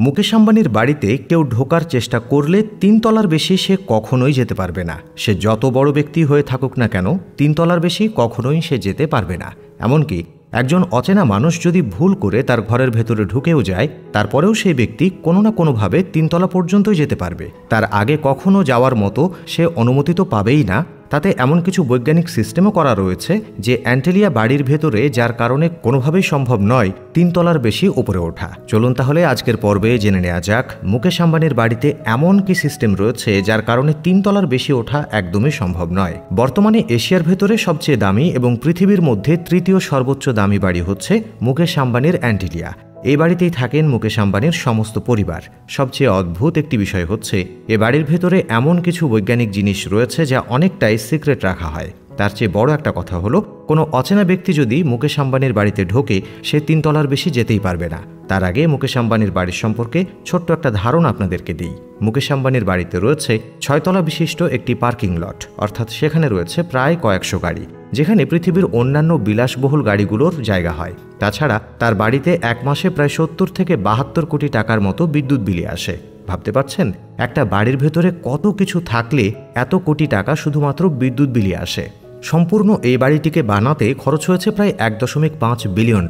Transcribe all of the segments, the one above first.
মুকেশ আম্বানির বাড়িতে কেউ ঢোকার চেষ্টা করলে ৩ তলার বেশি সে কখনোই যেতে পারবে না। সে যত বড় ব্যক্তি হয়ে থাকুক না কেন, ৩ তলার বেশি কখনোই সে যেতে পারবে না। এমনকি একজন অচেনা মানুষ যদি ভুল করে তার ঘরের ভেতরে ঢুকেও যায়, তারপরেও সেই ব্যক্তি কোনো না কোনোভাবে ৩ তলা পর্যন্তই যেতে পারবে। তার আগে কখনো যাওয়ার মতো সে অনুমতি তো পাবেই না। তাতে এমন কিছু বৈজ্ঞানিক সিস্টেমও করা রয়েছে যে অ্যান্টেলিয়া বাড়ির ভেতরে, যার কারণে কোনোভাবেই সম্ভব নয় ৩ তলার বেশি উপরে ওঠা। চলুন তাহলে আজকের পর্বে জেনে নেওয়া যাক মুকেশ আম্বানির বাড়িতে এমন কি সিস্টেম রয়েছে যার কারণে ৩ তলার বেশি ওঠা একদমই সম্ভব নয়। বর্তমানে এশিয়ার ভেতরে সবচেয়ে দামি এবং পৃথিবীর মধ্যে তৃতীয় সর্বোচ্চ দামি বাড়ি হচ্ছে মুকেশ আম্বানির অ্যান্টেলিয়া। এই বাড়িতেই থাকেন মুকেশ আম্বানির সমস্ত পরিবার। সবচেয়ে অদ্ভুত একটি বিষয় হচ্ছে, এ বাড়ির ভেতরে এমন কিছু বৈজ্ঞানিক জিনিস রয়েছে যা অনেকটাই সিক্রেট রাখা হয়। তার চেয়ে বড় একটা কথা হলো, কোনো অচেনা ব্যক্তি যদি মুকেশ আম্বানির বাড়িতে ঢোকে, সে ৩ তলার বেশি যেতেই পারবে না। তার আগে মুকেশ আম্বানির বাড়ির সম্পর্কে ছোট্ট একটা ধারণা আপনাদেরকে দিই। মুকেশ আম্বানির বাড়িতে রয়েছে ৬ তলা বিশিষ্ট একটি পার্কিং লট, অর্থাৎ সেখানে রয়েছে প্রায় কয়েকশো গাড়ি, যেখানে পৃথিবীর অন্যান্য বিলাসবহুল গাড়িগুলোর জায়গা হয়। তাছাড়া তার বাড়িতে এক মাসে প্রায় ৭০ থেকে ৭২ কোটি টাকার মতো বিদ্যুৎ বিল আসে। ভাবতে পারছেন, একটা বাড়ির ভেতরে কত কিছু থাকলে এত কোটি টাকা শুধুমাত্র বিদ্যুৎ বিলে আসে। সম্পূর্ণ এই বাড়িটিকে বানাতে খরচ হয়েছে প্রায় $১.৫ বিলিয়ন,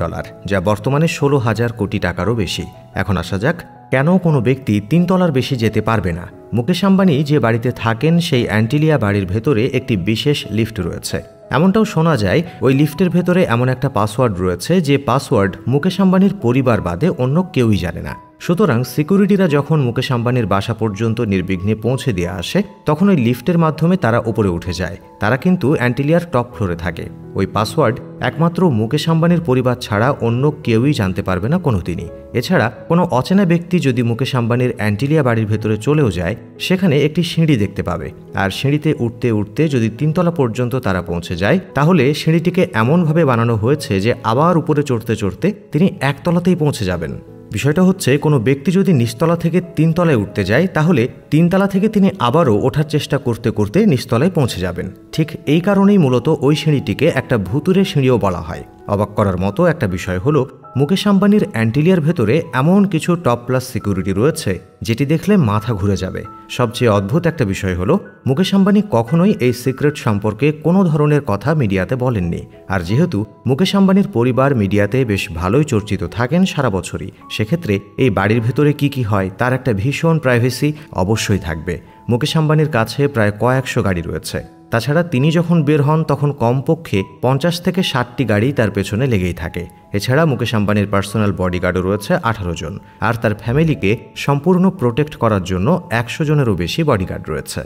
যা বর্তমানে ১৬,০০০ কোটি টাকারও বেশি। এখন আসা যাক, কেন কোনো ব্যক্তি ৩ তলার বেশি যেতে পারবে না। মুকেশ আম্বানি যে বাড়িতে থাকেন, সেই অ্যান্টেলিয়া বাড়ির ভেতরে একটি বিশেষ লিফট রয়েছে। এমনটাও শোনা যায়, ওই লিফটের ভেতরে এমন একটা পাসওয়ার্ড রয়েছে যে পাসওয়ার্ড মুকেশ আম্বানির পরিবার বাদে অন্য কেউই জানে না। সুতরাং সিকিউরিটিরা যখন মুকেশ আম্বানির বাসা পর্যন্ত নির্বিঘ্নে পৌঁছে দিয়ে আসে, তখন ওই লিফটের মাধ্যমে তারা উপরে উঠে যায়। তারা কিন্তু অ্যান্টেলিয়ার টপ ফ্লোরে থাকে। ওই পাসওয়ার্ড একমাত্র মুকেশ আম্বানির পরিবার ছাড়া অন্য কেউই জানতে পারবে না কোনোদিনই। এছাড়া কোনো অচেনা ব্যক্তি যদি মুকেশ আম্বানির অ্যান্টেলিয়া বাড়ির ভেতরে চলেও যায়, সেখানে একটি সিঁড়ি দেখতে পাবে। আর সিঁড়িতে উঠতে উঠতে যদি ৩ তলা পর্যন্ত তারা পৌঁছে যায়, তাহলে সিঁড়িটিকে এমনভাবে বানানো হয়েছে যে আবার উপরে চড়তে চড়তে তিনি ১ তলাতেই পৌঁছে যাবেন। বিষয়টা হচ্ছে, কোনো ব্যক্তি যদি নিচতলা থেকে ৩ তলায় উঠতে যায়, তাহলে ৩ তলা থেকে তিনি আবারও ওঠার চেষ্টা করতে করতে নিচতলায় পৌঁছে যাবেন। ঠিক এই কারণেই মূলত ওই সিঁড়িটিকে একটা ভুতুরে সিঁড়িও বলা হয়। অবাক করার মতো একটা বিষয় হলো, মুকেশ আম্বানির অ্যান্টেলিয়ার ভেতরে এমন কিছু টপ ক্লাস সিকিউরিটি রয়েছে যেটি দেখলে মাথা ঘুরে যাবে। সবচেয়ে অদ্ভুত একটা বিষয় হলো, মুকেশ আম্বানি কখনোই এই সিক্রেট সম্পর্কে কোনো ধরনের কথা মিডিয়াতে বলেননি। আর যেহেতু মুকেশ আম্বানির পরিবার মিডিয়াতে বেশ ভালোই চর্চিত থাকেন সারা বছরই, সেক্ষেত্রে এই বাড়ির ভেতরে কি হয় তার একটা ভীষণ প্রাইভেসি অবশ্যই থাকবে। মুকেশ আম্বানির কাছে প্রায় কয়েকশো গাড়ি রয়েছে। তাছাড়া তিনি যখন বের হন, তখন কমপক্ষে ৫০ থেকে ৬০টি গাড়ি তার পেছনে লেগেই থাকে। এছাড়া মুকেশ আম্বানির পার্সোনাল বডিগার্ডও রয়েছে ১৮ জন, আর তার ফ্যামিলিকে সম্পূর্ণ প্রোটেক্ট করার জন্য ১০০ জনেরও বেশি বডিগার্ড রয়েছে।